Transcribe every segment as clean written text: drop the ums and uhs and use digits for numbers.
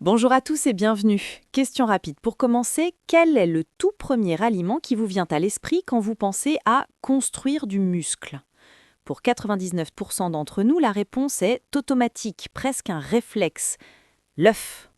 Bonjour à tous et bienvenue. Question rapide pour commencer, quel est le tout premier aliment qui vous vient à l'esprit quand vous pensez à construire du muscle? Pour 99% d'entre nous, la réponse est automatique, presque un réflexe. L'œuf.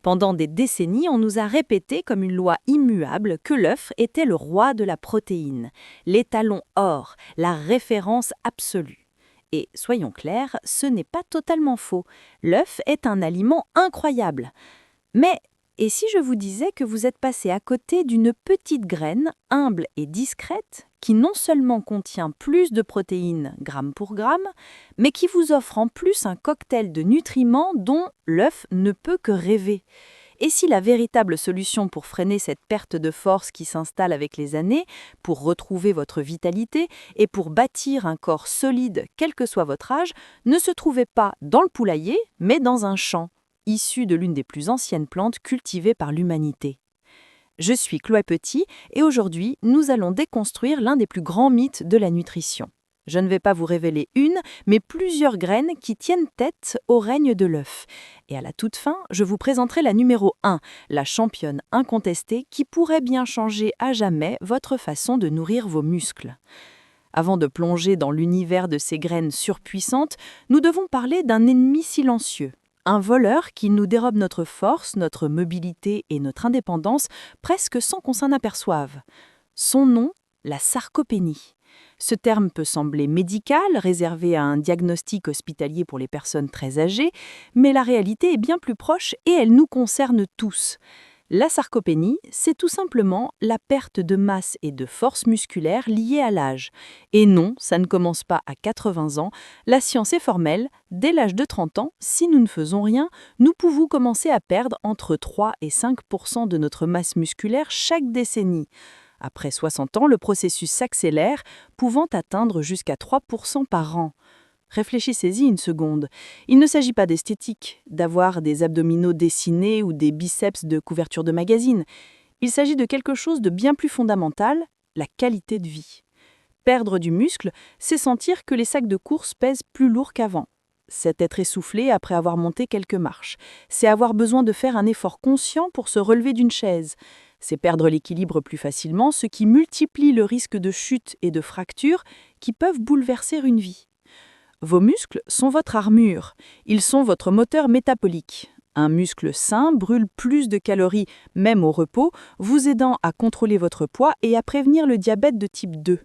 Pendant des décennies, on nous a répété comme une loi immuable que l'œuf était le roi de la protéine, l'étalon or, la référence absolue. Et soyons clairs, ce n'est pas totalement faux. L'œuf est un aliment incroyable. Mais, et si je vous disais que vous êtes passé à côté d'une petite graine, humble et discrète, qui non seulement contient plus de protéines gramme pour gramme, mais qui vous offre en plus un cocktail de nutriments dont l'œuf ne peut que rêver. Et si la véritable solution pour freiner cette perte de force qui s'installe avec les années, pour retrouver votre vitalité et pour bâtir un corps solide quel que soit votre âge, ne se trouvait pas dans le poulailler, mais dans un champ, issu de l'une des plus anciennes plantes cultivées par l'humanité. Je suis Chloé Petit et aujourd'hui, nous allons déconstruire l'un des plus grands mythes de la nutrition. Je ne vais pas vous révéler une, mais plusieurs graines qui tiennent tête au règne de l'œuf. Et à la toute fin, je vous présenterai la numéro 1, la championne incontestée qui pourrait bien changer à jamais votre façon de nourrir vos muscles. Avant de plonger dans l'univers de ces graines surpuissantes, nous devons parler d'un ennemi silencieux. Un voleur qui nous dérobe notre force, notre mobilité et notre indépendance presque sans qu'on s'en aperçoive. Son nom, la sarcopénie. Ce terme peut sembler médical, réservé à un diagnostic hospitalier pour les personnes très âgées, mais la réalité est bien plus proche et elle nous concerne tous. La sarcopénie, c'est tout simplement la perte de masse et de force musculaire liée à l'âge. Et non, ça ne commence pas à 80 ans, la science est formelle, dès l'âge de 30 ans, si nous ne faisons rien, nous pouvons commencer à perdre entre 3 et 5% de notre masse musculaire chaque décennie. Après 60 ans, le processus s'accélère, pouvant atteindre jusqu'à 3% par an. Réfléchissez-y une seconde. Il ne s'agit pas d'esthétique, d'avoir des abdominaux dessinés ou des biceps de couverture de magazine. Il s'agit de quelque chose de bien plus fondamental, la qualité de vie. Perdre du muscle, c'est sentir que les sacs de course pèsent plus lourd qu'avant. C'est être essoufflé après avoir monté quelques marches. C'est avoir besoin de faire un effort conscient pour se relever d'une chaise. C'est perdre l'équilibre plus facilement, ce qui multiplie le risque de chute et de fracture qui peuvent bouleverser une vie. Vos muscles sont votre armure. Ils sont votre moteur métabolique. Un muscle sain brûle plus de calories, même au repos, vous aidant à contrôler votre poids et à prévenir le diabète de type 2.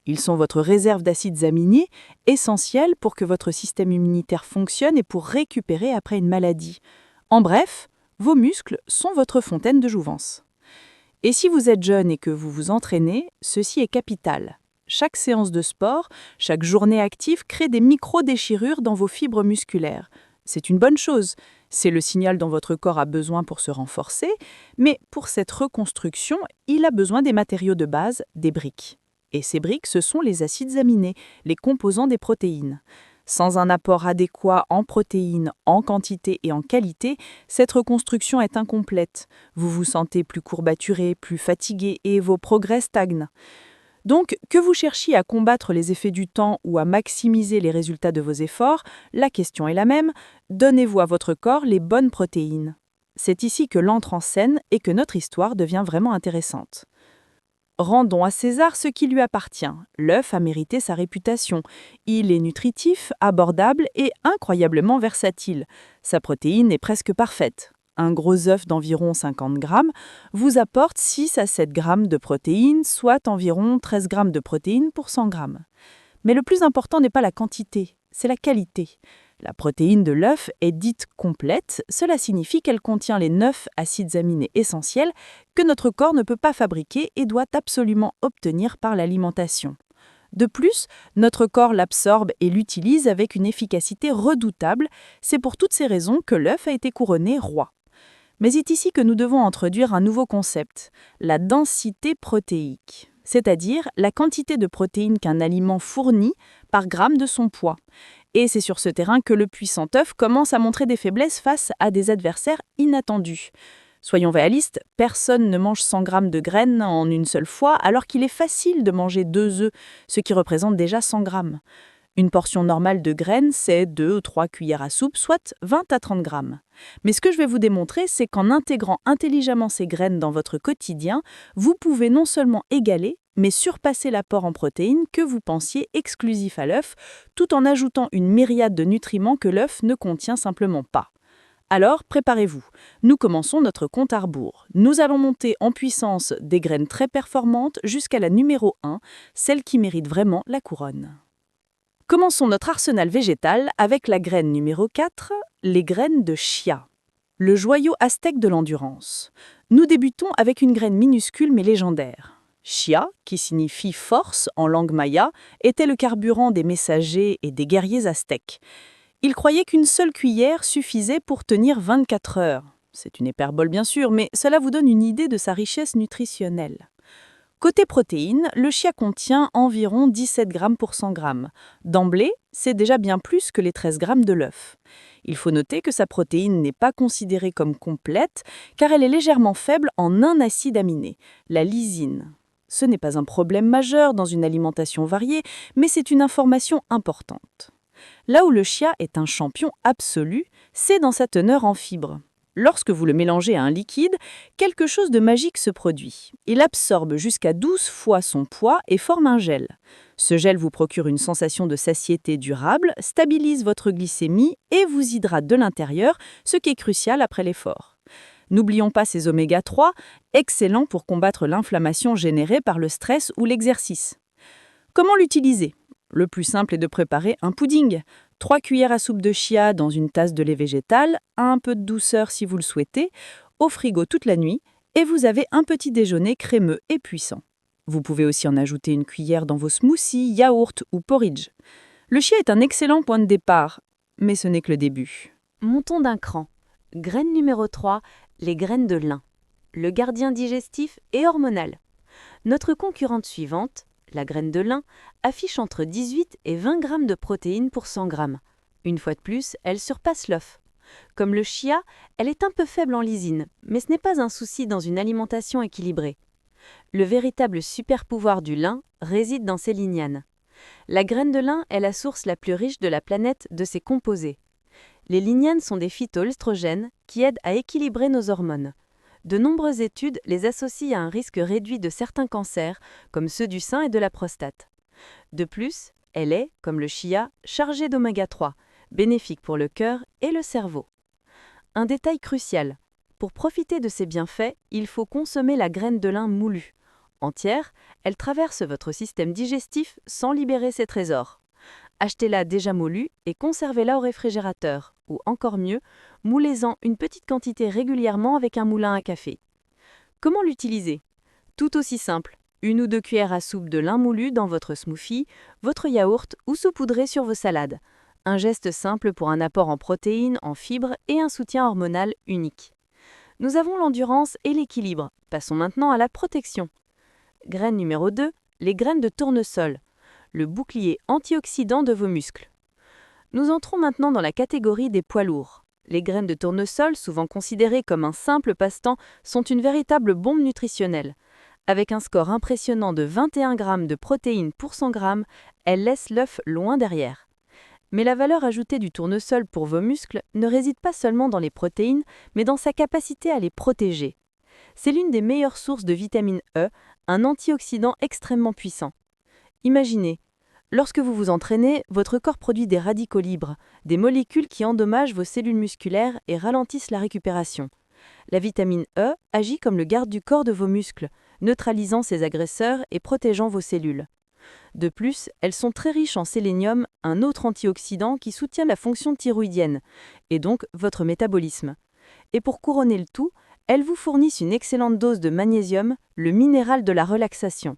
Ils sont votre réserve d'acides aminés, essentiels pour que votre système immunitaire fonctionne et pour récupérer après une maladie. En bref, vos muscles sont votre fontaine de jouvence. Et si vous êtes jeune et que vous vous entraînez, ceci est capital. Chaque séance de sport, chaque journée active crée des micro-déchirures dans vos fibres musculaires. C'est une bonne chose, c'est le signal dont votre corps a besoin pour se renforcer, mais pour cette reconstruction, il a besoin des matériaux de base, des briques. Et ces briques, ce sont les acides aminés, les composants des protéines. Sans un apport adéquat en protéines, en quantité et en qualité, cette reconstruction est incomplète. Vous vous sentez plus courbaturé, plus fatigué et vos progrès stagnent. Donc, que vous cherchiez à combattre les effets du temps ou à maximiser les résultats de vos efforts, la question est la même, donnez-vous à votre corps les bonnes protéines. C'est ici que l'entre en scène et que notre histoire devient vraiment intéressante. Rendons à César ce qui lui appartient. L'œuf a mérité sa réputation. Il est nutritif, abordable et incroyablement versatile. Sa protéine est presque parfaite. Un gros œuf d'environ 50 grammes vous apporte 6 à 7 grammes de protéines, soit environ 13 grammes de protéines pour 100 grammes. Mais le plus important n'est pas la quantité, c'est la qualité. La protéine de l'œuf est dite complète, cela signifie qu'elle contient les 9 acides aminés essentiels que notre corps ne peut pas fabriquer et doit absolument obtenir par l'alimentation. De plus, notre corps l'absorbe et l'utilise avec une efficacité redoutable, c'est pour toutes ces raisons que l'œuf a été couronné roi. Mais c'est ici que nous devons introduire un nouveau concept, la densité protéique, c'est-à-dire la quantité de protéines qu'un aliment fournit par gramme de son poids. Et c'est sur ce terrain que le puissant œuf commence à montrer des faiblesses face à des adversaires inattendus. Soyons réalistes, personne ne mange 100 grammes de graines en une seule fois alors qu'il est facile de manger 2 œufs, ce qui représente déjà 100 grammes. Une portion normale de graines, c'est 2 ou 3 cuillères à soupe, soit 20 à 30 grammes. Mais ce que je vais vous démontrer, c'est qu'en intégrant intelligemment ces graines dans votre quotidien, vous pouvez non seulement égaler, mais surpasser l'apport en protéines que vous pensiez exclusif à l'œuf, tout en ajoutant une myriade de nutriments que l'œuf ne contient simplement pas. Alors, préparez-vous. Nous commençons notre compte à rebours. Nous allons monter en puissance des graines très performantes jusqu'à la numéro 1, celle qui mérite vraiment la couronne. Commençons notre arsenal végétal avec la graine numéro 4, les graines de chia. Le joyau aztèque de l'endurance. Nous débutons avec une graine minuscule mais légendaire. Chia, qui signifie force en langue maya, était le carburant des messagers et des guerriers aztèques. Ils croyaient qu'une seule cuillère suffisait pour tenir 24 heures. C'est une hyperbole bien sûr, mais cela vous donne une idée de sa richesse nutritionnelle. Côté protéines, le chia contient environ 17 grammes pour 100 grammes. D'emblée, c'est déjà bien plus que les 13 grammes de l'œuf. Il faut noter que sa protéine n'est pas considérée comme complète car elle est légèrement faible en un acide aminé, la lysine. Ce n'est pas un problème majeur dans une alimentation variée, mais c'est une information importante. Là où le chia est un champion absolu, c'est dans sa teneur en fibres. Lorsque vous le mélangez à un liquide, quelque chose de magique se produit. Il absorbe jusqu'à 12 fois son poids et forme un gel. Ce gel vous procure une sensation de satiété durable, stabilise votre glycémie et vous hydrate de l'intérieur, ce qui est crucial après l'effort. N'oublions pas ces oméga 3, excellents pour combattre l'inflammation générée par le stress ou l'exercice. Comment l'utiliser ? Le plus simple est de préparer un pudding. 3 cuillères à soupe de chia dans une tasse de lait végétal, un peu de douceur si vous le souhaitez, au frigo toute la nuit, et vous avez un petit déjeuner crémeux et puissant. Vous pouvez aussi en ajouter une cuillère dans vos smoothies, yaourts ou porridge. Le chia est un excellent point de départ, mais ce n'est que le début. Montons d'un cran. Graine numéro 3, les graines de lin. Le gardien digestif et hormonal. Notre concurrente suivante, la graine de lin, affiche entre 18 et 20 grammes de protéines pour 100 grammes. Une fois de plus, elle surpasse l'œuf. Comme le chia, elle est un peu faible en lysine, mais ce n'est pas un souci dans une alimentation équilibrée. Le véritable super-pouvoir du lin réside dans ses lignanes. La graine de lin est la source la plus riche de la planète de ses composés. Les lignanes sont des phytoœstrogènes qui aident à équilibrer nos hormones. De nombreuses études les associent à un risque réduit de certains cancers, comme ceux du sein et de la prostate. De plus, elle est, comme le chia, chargée d'oméga 3, bénéfique pour le cœur et le cerveau. Un détail crucial, pour profiter de ces bienfaits, il faut consommer la graine de lin moulue. Entière, elle traverse votre système digestif sans libérer ses trésors. Achetez-la déjà moulue et conservez-la au réfrigérateur, ou encore mieux, moulez-en une petite quantité régulièrement avec un moulin à café. Comment l'utiliser ? Tout aussi simple, 1 ou 2 cuillères à soupe de lin moulu dans votre smoothie, votre yaourt ou saupoudré sur vos salades. Un geste simple pour un apport en protéines, en fibres et un soutien hormonal unique. Nous avons l'endurance et l'équilibre. Passons maintenant à la protection. Graine numéro 2, les graines de tournesol. Le bouclier antioxydant de vos muscles. Nous entrons maintenant dans la catégorie des poids lourds. Les graines de tournesol, souvent considérées comme un simple passe-temps, sont une véritable bombe nutritionnelle. Avec un score impressionnant de 21 grammes de protéines pour 100 grammes, elles laissent l'œuf loin derrière. Mais la valeur ajoutée du tournesol pour vos muscles ne réside pas seulement dans les protéines, mais dans sa capacité à les protéger. C'est l'une des meilleures sources de vitamine E, un antioxydant extrêmement puissant. Imaginez, lorsque vous vous entraînez, votre corps produit des radicaux libres, des molécules qui endommagent vos cellules musculaires et ralentissent la récupération. La vitamine E agit comme le garde du corps de vos muscles, neutralisant ces agresseurs et protégeant vos cellules. De plus, elles sont très riches en sélénium, un autre antioxydant qui soutient la fonction thyroïdienne, et donc votre métabolisme. Et pour couronner le tout, elles vous fournissent une excellente dose de magnésium, le minéral de la relaxation.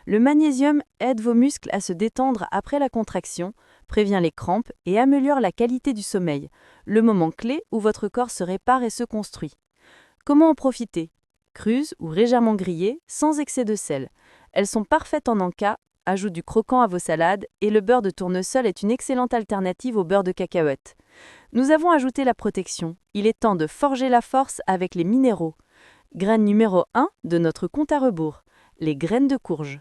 Le magnésium aide vos muscles à se détendre après la contraction, prévient les crampes et améliore la qualité du sommeil, le moment clé où votre corps se répare et se construit. Comment en profiter ? Crues ou légèrement grillées, sans excès de sel. Elles sont parfaites en encas, ajoutent du croquant à vos salades et le beurre de tournesol est une excellente alternative au beurre de cacahuète. Nous avons ajouté la protection. Il est temps de forger la force avec les minéraux. Graine numéro 1 de notre compte à rebours, les graines de courge.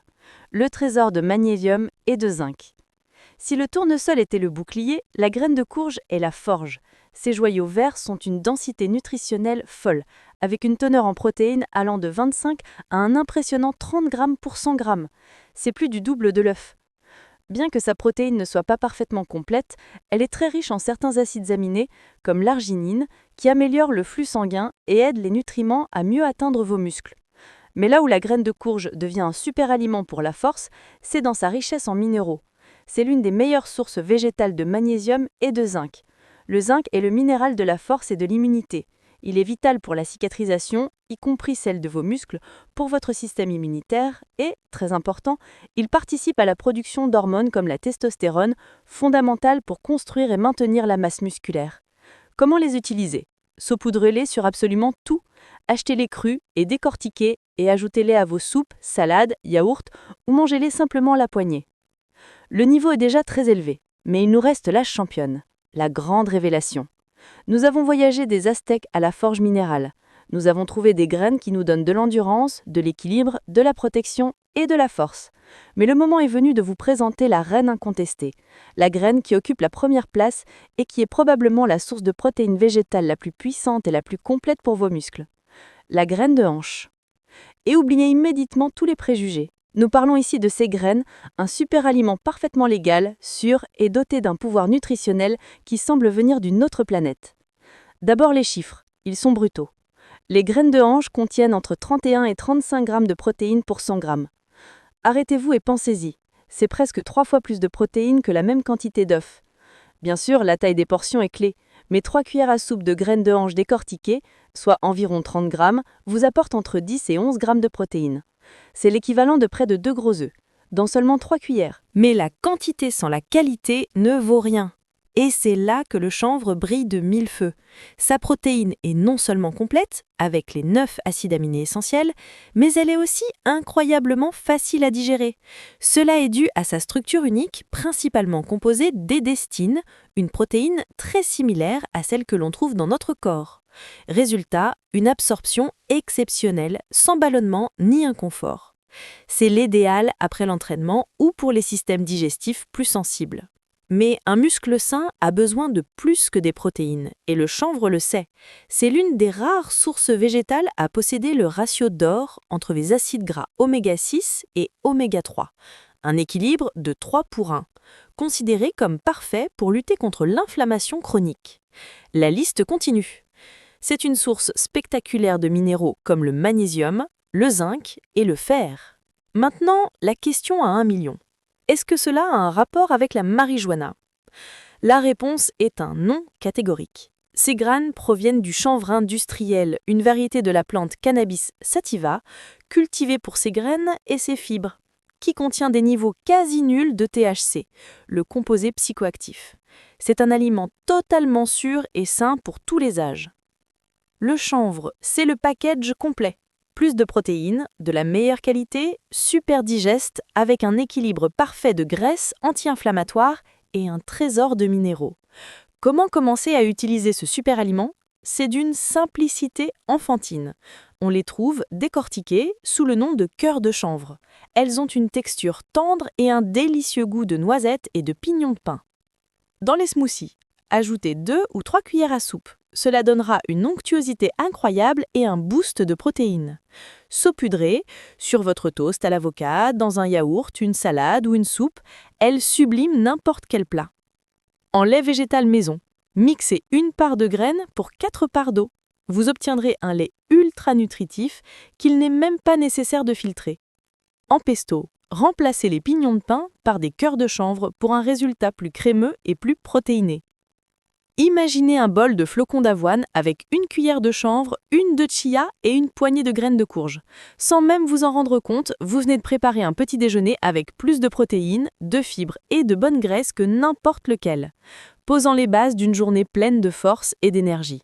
Le trésor de magnésium et de zinc. Si le tournesol était le bouclier, la graine de courge est la forge. Ces joyaux verts sont une densité nutritionnelle folle, avec une teneur en protéines allant de 25 à un impressionnant 30 grammes pour 100 grammes. C'est plus du double de l'œuf. Bien que sa protéine ne soit pas parfaitement complète, elle est très riche en certains acides aminés, comme l'arginine, qui améliore le flux sanguin et aide les nutriments à mieux atteindre vos muscles. Mais là où la graine de courge devient un super aliment pour la force, c'est dans sa richesse en minéraux. C'est l'une des meilleures sources végétales de magnésium et de zinc. Le zinc est le minéral de la force et de l'immunité. Il est vital pour la cicatrisation, y compris celle de vos muscles, pour votre système immunitaire et, très important, il participe à la production d'hormones comme la testostérone, fondamentale pour construire et maintenir la masse musculaire. Comment les utiliser? Saupoudrez-les sur absolument tout. Achetez-les crus et décortiquez et ajoutez-les à vos soupes, salades, yaourts ou mangez-les simplement à la poignée. Le niveau est déjà très élevé, mais il nous reste la championne, la grande révélation. Nous avons voyagé des Aztèques à la forge minérale. Nous avons trouvé des graines qui nous donnent de l'endurance, de l'équilibre, de la protection et de la force. Mais le moment est venu de vous présenter la reine incontestée, la graine qui occupe la première place et qui est probablement la source de protéines végétales la plus puissante et la plus complète pour vos muscles. La graine de hanche. Et oubliez immédiatement tous les préjugés. Nous parlons ici de ces graines, un super aliment parfaitement légal, sûr et doté d'un pouvoir nutritionnel qui semble venir d'une autre planète. D'abord les chiffres, ils sont brutaux. Les graines de hanche contiennent entre 31 et 35 grammes de protéines pour 100 grammes. Arrêtez-vous et pensez-y, c'est presque 3 fois plus de protéines que la même quantité d'œufs. Bien sûr, la taille des portions est clé, mais 3 cuillères à soupe de graines de hanche décortiquées, soit environ 30 grammes, vous apportent entre 10 et 11 grammes de protéines. C'est l'équivalent de près de 2 gros œufs, dans seulement 3 cuillères. Mais la quantité sans la qualité ne vaut rien. Et c'est là que le chanvre brille de mille feux. Sa protéine est non seulement complète, avec les 9 acides aminés essentiels, mais elle est aussi incroyablement facile à digérer. Cela est dû à sa structure unique, principalement composée d'édestine, une protéine très similaire à celle que l'on trouve dans notre corps. Résultat, une absorption exceptionnelle, sans ballonnement ni inconfort. C'est l'idéal après l'entraînement ou pour les systèmes digestifs plus sensibles. Mais un muscle sain a besoin de plus que des protéines, et le chanvre le sait. C'est l'une des rares sources végétales à posséder le ratio d'or entre les acides gras oméga 6 et oméga 3, un équilibre de 3 pour 1, considéré comme parfait pour lutter contre l'inflammation chronique. La liste continue. C'est une source spectaculaire de minéraux comme le magnésium, le zinc et le fer. Maintenant, la question à 1 million. Est-ce que cela a un rapport avec la marijuana? La réponse est un non catégorique. Ces graines proviennent du chanvre industriel, une variété de la plante Cannabis sativa, cultivée pour ses graines et ses fibres, qui contient des niveaux quasi nuls de THC, le composé psychoactif. C'est un aliment totalement sûr et sain pour tous les âges. Le chanvre, c'est le package complet. Plus de protéines, de la meilleure qualité, super digeste, avec un équilibre parfait de graisses anti-inflammatoires et un trésor de minéraux. Comment commencer à utiliser ce super aliment? C'est d'une simplicité enfantine. On les trouve décortiquées sous le nom de cœurs de chanvre. Elles ont une texture tendre et un délicieux goût de noisettes et de pignons de pain. Dans les smoothies, ajoutez 2 ou 3 cuillères à soupe. Cela donnera une onctuosité incroyable et un boost de protéines. Saupoudrez sur votre toast à l'avocat, dans un yaourt, une salade ou une soupe, elle sublime n'importe quel plat. En lait végétal maison, mixez 1 part de graines pour 4 parts d'eau. Vous obtiendrez un lait ultra nutritif qu'il n'est même pas nécessaire de filtrer. En pesto, remplacez les pignons de pain par des cœurs de chanvre pour un résultat plus crémeux et plus protéiné. Imaginez un bol de flocons d'avoine avec 1 cuillère de chanvre, 1 de chia et une poignée de graines de courge. Sans même vous en rendre compte, vous venez de préparer un petit déjeuner avec plus de protéines, de fibres et de bonnes graisses que n'importe lequel, posant les bases d'une journée pleine de force et d'énergie.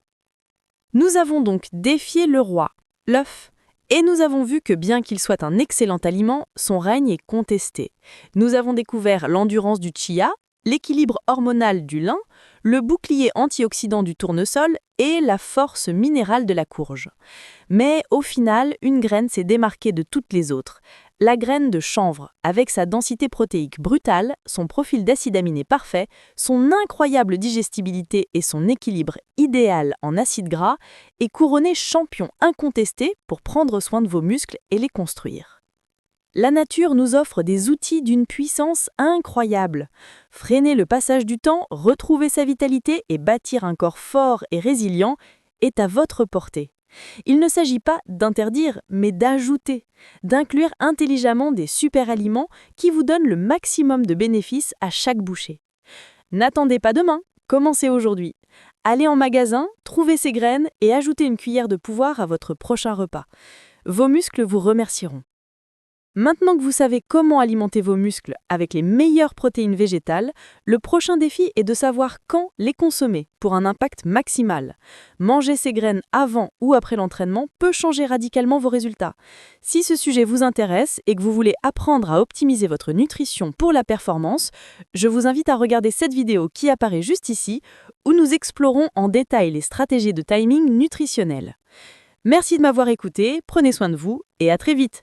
Nous avons donc défié le roi, l'œuf, et nous avons vu que bien qu'il soit un excellent aliment, son règne est contesté. Nous avons découvert l'endurance du chia, l'équilibre hormonal du lin, le bouclier antioxydant du tournesol et la force minérale de la courge. Mais au final, une graine s'est démarquée de toutes les autres. La graine de chanvre, avec sa densité protéique brutale, son profil d'acide aminé parfait, son incroyable digestibilité et son équilibre idéal en acides gras, est couronnée champion incontesté pour prendre soin de vos muscles et les construire. La nature nous offre des outils d'une puissance incroyable. Freiner le passage du temps, retrouver sa vitalité et bâtir un corps fort et résilient est à votre portée. Il ne s'agit pas d'interdire, mais d'ajouter, d'inclure intelligemment des super-aliments qui vous donnent le maximum de bénéfices à chaque bouchée. N'attendez pas demain, commencez aujourd'hui. Allez en magasin, trouvez ces graines et ajoutez une cuillère de pouvoir à votre prochain repas. Vos muscles vous remercieront. Maintenant que vous savez comment alimenter vos muscles avec les meilleures protéines végétales, le prochain défi est de savoir quand les consommer pour un impact maximal. Manger ces graines avant ou après l'entraînement peut changer radicalement vos résultats. Si ce sujet vous intéresse et que vous voulez apprendre à optimiser votre nutrition pour la performance, je vous invite à regarder cette vidéo qui apparaît juste ici, où nous explorons en détail les stratégies de timing nutritionnel. Merci de m'avoir écouté, prenez soin de vous et à très vite.